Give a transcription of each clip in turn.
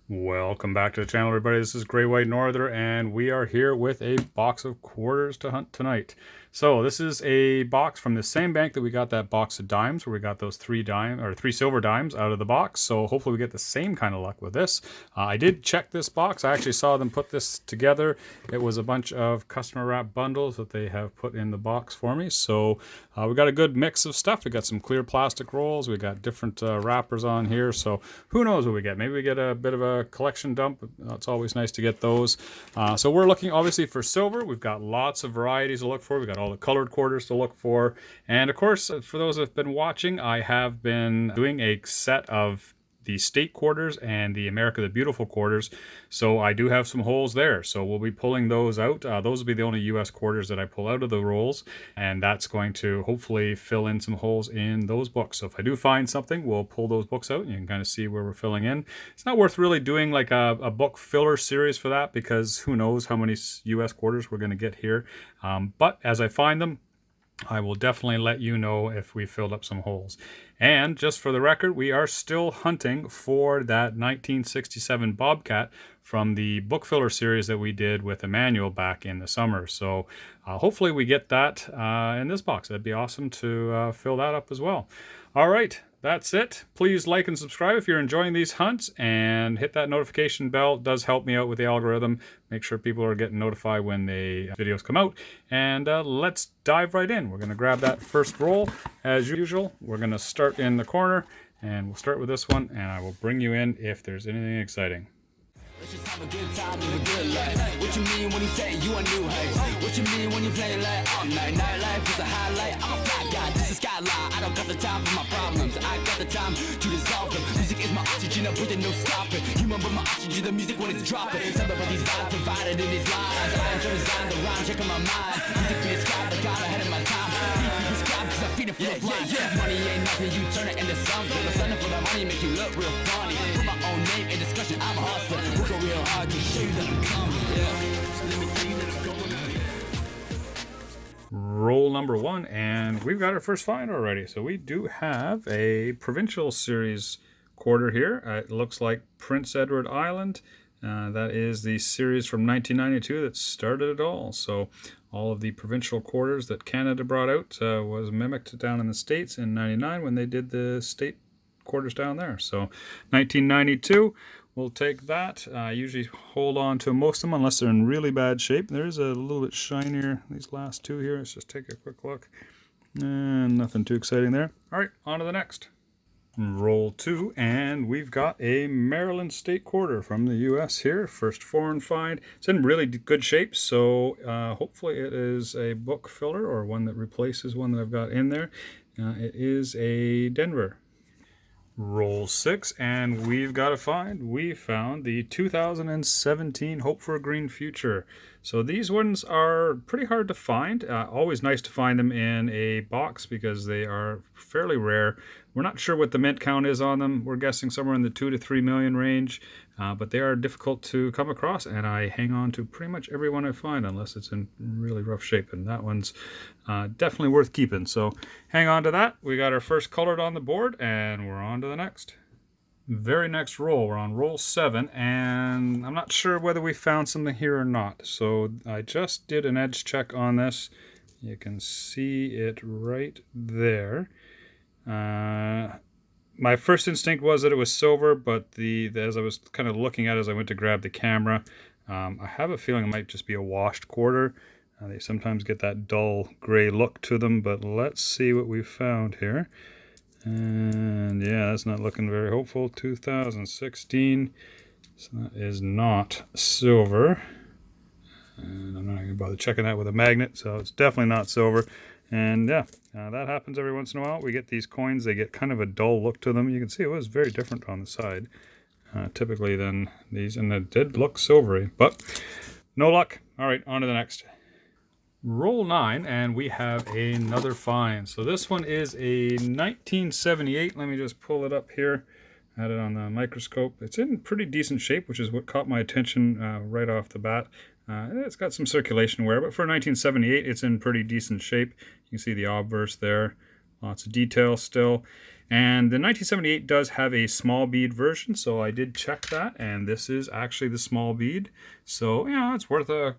Welcome back to the channel, everybody. This is Grey White Norther, and we are here with a box of quarters to hunt tonight. So this is a box from the same bank that we got that box of dimes, where we got those three silver dimes out of the box. So hopefully we get the same kind of luck with this. I did check this box. I actually saw them put this together. It was a bunch of customer wrap bundles that they have put in the box for me. So we got a good mix of stuff. We got some clear plastic rolls. We got different wrappers on here. So who knows what we get? Maybe we get a bit of a collection dump. It's always nice to get those. So we're looking obviously for silver. We've got lots of varieties to look for. We've got all the colored quarters to look for. And of course, for those that have been watching, I have been doing a set of the state quarters and the America the Beautiful quarters. So I do have some holes there. So we'll be pulling those out. Those will be the only US quarters that I pull out of the rolls. And that's going to hopefully fill in some holes in those books. So if I do find something, we'll pull those books out and you can kind of see where we're filling in. It's not worth really doing like a book filler series for that, because who knows how many US quarters we're going to get here. But as I find them, I will definitely let you know if we filled up some holes. And just for the record, we are still hunting for that 1967 Bobcat from the book filler series that we did with Emmanuel back in the summer. So hopefully we get that in this box. That'd be awesome to fill that up as well. All right. That's it. Please like and subscribe if you're enjoying these hunts, and hit that notification bell. It does help me out with the algorithm. Make sure people are getting notified when the videos come out. And let's dive right in. We're going to grab that first roll as usual. We're going to start in the corner, and we'll start with this one, and I will bring you in if there's anything exciting. Let's just have a good time, live a good life. What you mean when you say you a new heights? What you mean when you play like all night? Nightlife is a highlight. I'm a fly guy, this is skyline. I don't got the time for my problems. I got the time to dissolve them. Music is my oxygen, I'm breathing, no stopping. You remember my oxygen, the music when it's dropping. Tell me about these vibes provided in these lines. I am trying to design the rhyme, checking my mind. Music be described, I got ahead of my time. Beat me prescribed, cause I feed it for the fly. Money ain't nothing, you turn it into something. I'm standing for the money, make you look real funny. Put my own name in discussion, I'm a hustler. Working real hard to show you that I'm coming, yeah. So let me tell you that I'm going. Roll number one, and we've got our first find already. So we do have a Provincial series quarter here. It looks like Prince Edward Island. That is the series from 1992 that started it all. So all of the Provincial quarters that Canada brought out was mimicked down in the States in 99 when they did the state quarters down there. So 1992. We'll take that. I usually hold on to most of them unless they're in really bad shape. There's a little bit shinier, these last two here. Let's just take a quick look. And nothing too exciting there. All right, on to the next. Roll two, and we've got a Maryland State Quarter from the US here. First foreign find. It's in really good shape, so hopefully it is a book filler or one that replaces one that I've got in there. It is a Denver. Roll six, and we've got a find. We found the 2017 Hope for a Green Future. So these ones are pretty hard to find. Always nice to find them in a box because they are fairly rare. We're not sure what the mint count is on them. We're guessing somewhere in the 2 to 3 million range, but they are difficult to come across, and I hang on to pretty much every one I find unless it's in really rough shape, and that one's definitely worth keeping. So hang on to that. We got our first colored on the board, and we're on to the next. Very next roll, we're on roll 7, and I'm not sure whether we found something here or not. So I just did an edge check on this. You can see it right there. My first instinct was that it was silver, but as I was kind of looking at it as I went to grab the camera, I have a feeling it might just be a washed quarter. They sometimes get that dull gray look to them, but let's see what we found here. And yeah, that's not looking very hopeful. 2016, so that is not silver. And I'm not going to bother checking that with a magnet, so it's definitely not silver. And yeah, that happens every once in a while. We get these coins, they get kind of a dull look to them. You can see it was very different on the side, typically than these, and it did look silvery, but no luck. All right, on to the next. Roll 9, and we have another find. So this one is a 1978. Let me just pull it up here. I had it on the microscope. It's in pretty decent shape, which is what caught my attention right off the bat. It's got some circulation wear, but for 1978, it's in pretty decent shape. You can see the obverse there. Lots of detail still. And the 1978 does have a small bead version, so I did check that, and this is actually the small bead. So, it's worth a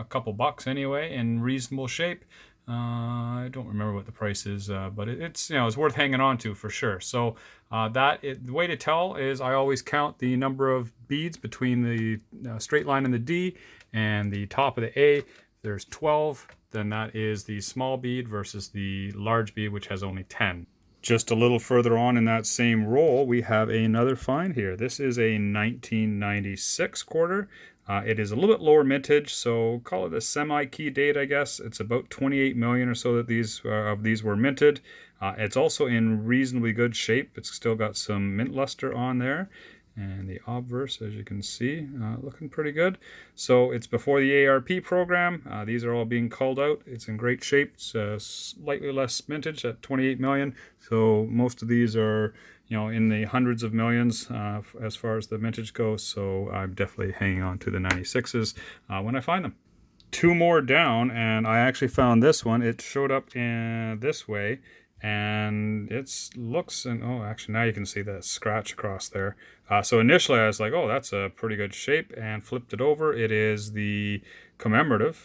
couple bucks anyway, in reasonable shape. I don't remember what the price is, but it's it's worth hanging on to for sure. So the way to tell is I always count the number of beads between the straight line and the D and the top of the A. There's 12. Then that is the small bead versus the large bead, which has only 10. Just a little further on in that same roll, we have another find here. This is a 1996 quarter. It is a little bit lower mintage, so call it a semi-key date, I guess. It's about 28 million or so that these were minted. It's also in reasonably good shape. It's still got some mint luster on there. And the obverse, as you can see, looking pretty good. So it's before the ARP program. These are all being culled out. It's in great shape. It's slightly less mintage at 28 million. So most of these are, in the hundreds of millions as far as the mintage goes. So I'm definitely hanging on to the 96s when I find them. Two more down, and I actually found this one. It showed up in this way. And actually now you can see that scratch across there. So initially I was like, oh, that's a pretty good shape, and flipped it over. It is the Commemorative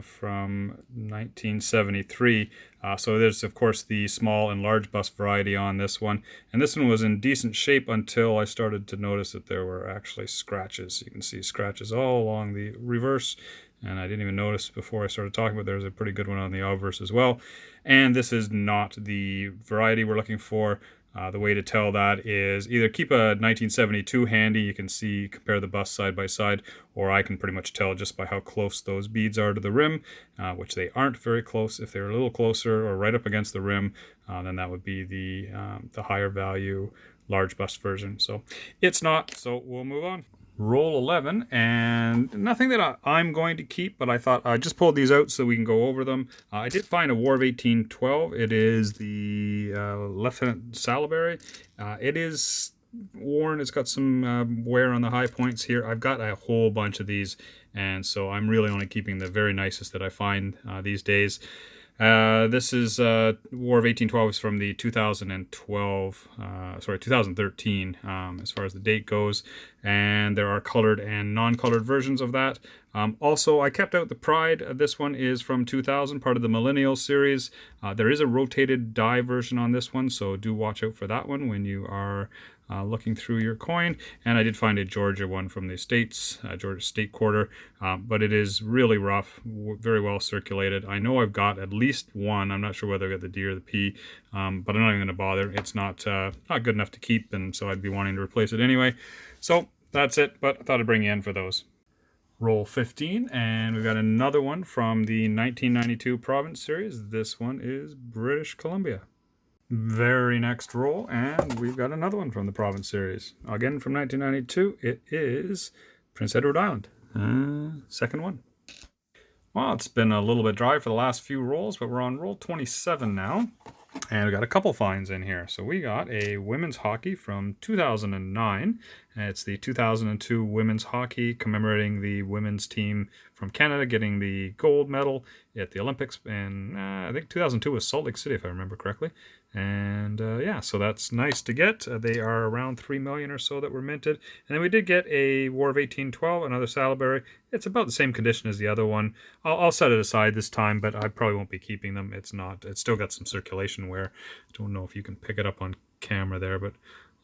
from 1973. So there's, of course, the small and large bust variety on this one. And this one was in decent shape until I started to notice that there were actually scratches. You can see scratches all along the reverse. And I didn't even notice before I started talking, but there's a pretty good one on the obverse as well. And this is not the variety we're looking for. The way to tell that is either keep a 1972 handy. You can compare the bust side by side, or I can pretty much tell just by how close those beads are to the rim, which they aren't very close. If they're a little closer or right up against the rim, then that would be the higher value large bust version. So it's not, so we'll move on. Roll 11, and nothing that I'm going to keep, but I thought I just pulled these out so we can go over them. I did find a War of 1812. It is the Lieutenant Salaberry. It is worn. It's got some wear on the high points here. I've got a whole bunch of these, and so I'm really only keeping the very nicest that I find these days. This is War of 1812 is from the 2013, as far as the date goes, and there are colored and non-colored versions of that. Also, I kept out the Pride. This one is from 2000, part of the Millennial series. There is a rotated die version on this one, so do watch out for that one when you are looking through your coin. And I did find a Georgia one from the States, Georgia State Quarter, but it is really rough, very well circulated. I know I've got at least one. I'm not sure whether I got the D or the P, but I'm not even going to bother. It's not good enough to keep, and so I'd be wanting to replace it anyway. So that's it, but I thought I'd bring you in for those. Roll 15, and we've got another one from the 1992 Province series. This one is British Columbia. Very next roll, and we've got another one from the Province series. Again from 1992, it is Prince Edward Island. Second one. Well, it's been a little bit dry for the last few rolls, but we're on roll 27 now. And we got a couple finds in here. So we got a women's hockey from 2009. It's the 2002 women's hockey, commemorating the women's team from Canada getting the gold medal at the Olympics. And I think 2002 was Salt Lake City, if I remember correctly. And so that's nice to get. They are around 3 million or so that were minted. And then we did get a War of 1812, another Salaberry. It's about the same condition as the other one. I'll set it aside this time, but I probably won't be keeping them. It's still got some circulation wear. I don't know if you can pick it up on camera there, but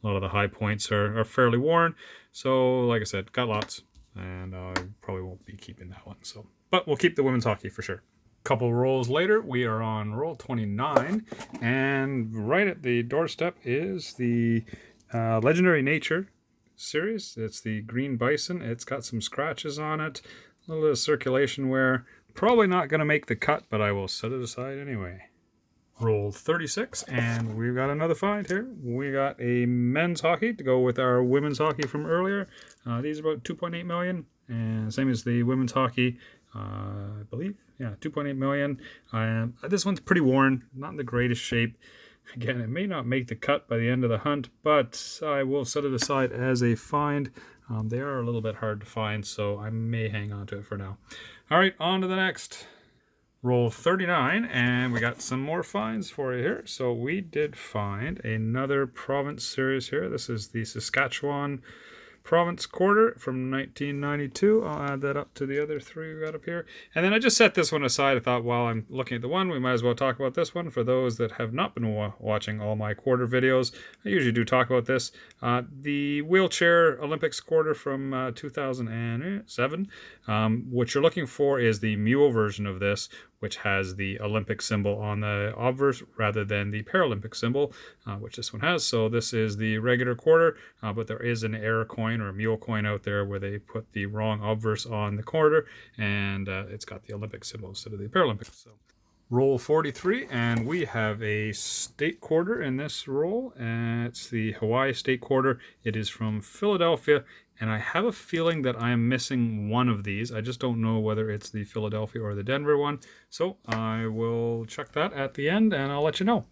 a lot of the high points are fairly worn. So, like I said, got lots, and I probably won't be keeping that one. So, but we'll keep the women's hockey for sure. Couple rolls later, we are on roll 29, and right at the doorstep is the Legendary Nature series. It's the green Bison. It's got some scratches on it, a little bit of circulation wear. Probably not going to make the cut, but I will set it aside anyway. Roll 36, and we've got another find here. We got a men's hockey to go with our women's hockey from earlier. These are about 2.8 million, and same as the women's hockey, I believe. Yeah, 2.8 million. This one's pretty worn, not in the greatest shape. Again, it may not make the cut by the end of the hunt, but I will set it aside as a find. They are a little bit hard to find, so I may hang on to it for now. All right, on to the next. Roll 39, and we got some more finds for you here. So we did find another province series here. This is the Saskatchewan Province Quarter from 1992. I'll add that up to the other three we got up here. And then I just set this one aside. I thought while I'm looking at the one, we might as well talk about this one. For those that have not been watching all my quarter videos, I usually do talk about this. The wheelchair Olympics quarter from 2007. What you're looking for is the mule version of this, which has the Olympic symbol on the obverse rather than the Paralympic symbol, which this one has. So this is the regular quarter, but there is an error coin or a mule coin out there where they put the wrong obverse on the quarter, and it's got the Olympic symbol instead of the Paralympic. So roll 43, and we have a state quarter in this roll, and it's the Hawaii state quarter. It is from Philadelphia, and I have a feeling that I am missing one of these. I just don't know whether it's the Philadelphia or the Denver one. So I will check that at the end, and I'll let you know.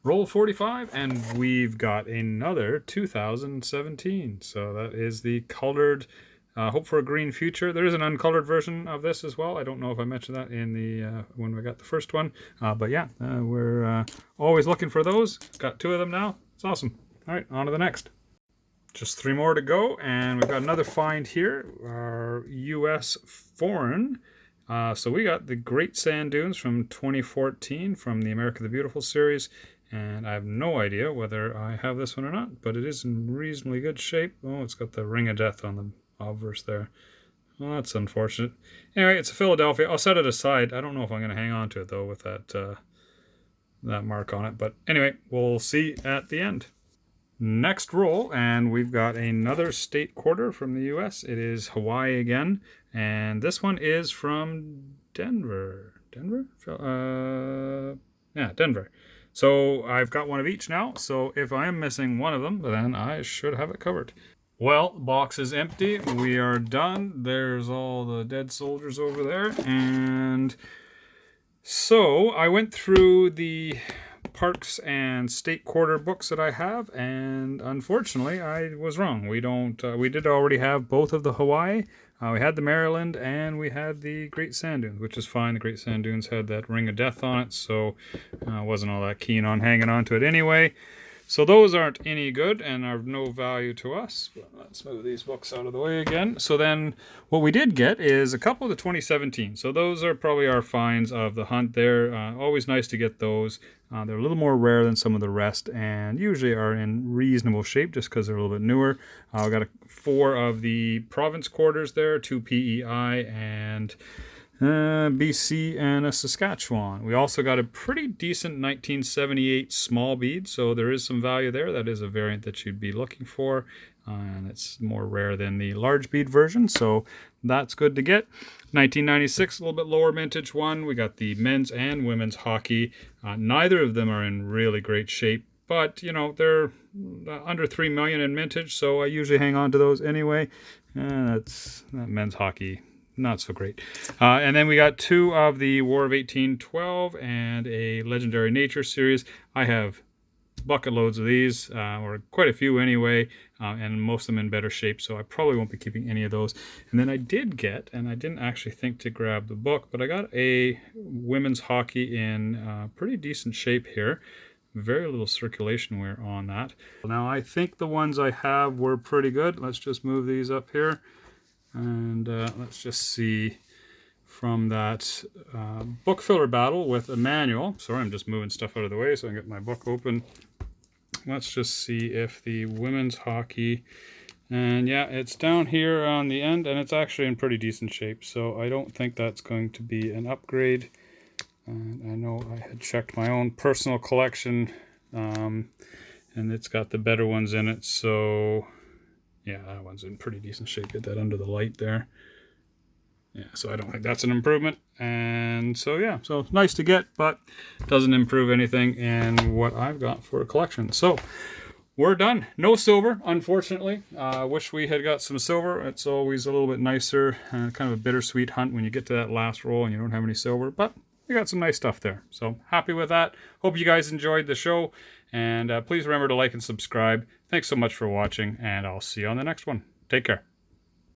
Roll 45, and we've got another 2017. So that is the colored Hope for a Green Future. There is an uncolored version of this as well. I don't know if I mentioned that in the when we got the first one. But yeah, we're always looking for those. Got two of them now. It's awesome. All right, on to the next. Just three more to go, and we've got another find here, our U.S. foreign. So we got the Great Sand Dunes from 2014 from the America the Beautiful series, and I have no idea whether I have this one or not, but it is in reasonably good shape. Oh, it's got the Ring of Death on the obverse there. Well, that's unfortunate. Anyway, it's a Philadelphia. I'll set it aside. I don't know if I'm going to hang on to it, though, with that mark on it. But anyway, we'll see at the end. Next roll, and we've got another state quarter from the U.S. It is Hawaii again, and this one is from Denver. Denver? Yeah, Denver. So I've got one of each now, so if I am missing one of them, then I should have it covered. Well, the box is empty. We are done. There's all the dead soldiers over there, and so I went through the parks and state quarter books that I have, and unfortunately I was wrong. We did already have both of the Hawaii. We had the Maryland, and we had the Great Sand Dunes, which is fine. The Great Sand Dunes had that Ring of Death on it, so I wasn't all that keen on hanging on to it anyway. So those aren't any good and are of no value to us. But let's move these books out of the way again. So then what we did get is a couple of the 2017. So those are probably our finds of the hunt. They're always nice to get those. They're a little more rare than some of the rest and usually are in reasonable shape just because they're a little bit newer. We got 4 of the province quarters there, 2 PEI and BC and a Saskatchewan. We also got a pretty decent 1978 small bead, so there is some value there. That is a variant that you'd be looking for, and it's more rare than the large bead version, so that's good to get. 1996, a little bit lower mintage one. We got the men's and women's hockey. Neither of them are in really great shape, but you know, they're under 3 million in mintage, so I usually hang on to those anyway. That's that men's hockey. Not so great. And then we got 2 of the War of 1812 and a Legendary Nature series. I have bucket loads of these, or quite a few anyway, and most of them in better shape, so I probably won't be keeping any of those. And then I did get, and I didn't actually think to grab the book, but I got a women's hockey in pretty decent shape here. Very little circulation wear on that. Now I think the ones I have were pretty good. Let's just move these up here. And let's just see from that book filler battle with a manual. Sorry, I'm just moving stuff out of the way so I can get my book open. Let's just see if the women's hockey, and yeah, it's down here on the end, and it's actually in pretty decent shape. So I don't think that's going to be an upgrade. And I know I had checked my own personal collection, and it's got the better ones in it. So yeah, that one's in pretty decent shape. Get that under the light there. Yeah, so I don't think that's an improvement. And so yeah, so nice to get, but doesn't improve anything in what I've got for a collection. So we're done. No silver, unfortunately. Wish we had got some silver. It's always a little bit nicer, kind of a bittersweet hunt when you get to that last roll and you don't have any silver, but we got some nice stuff there. So happy with that. Hope you guys enjoyed the show. And please remember to like and subscribe. Thanks so much for watching, and I'll see you on the next one. Take care.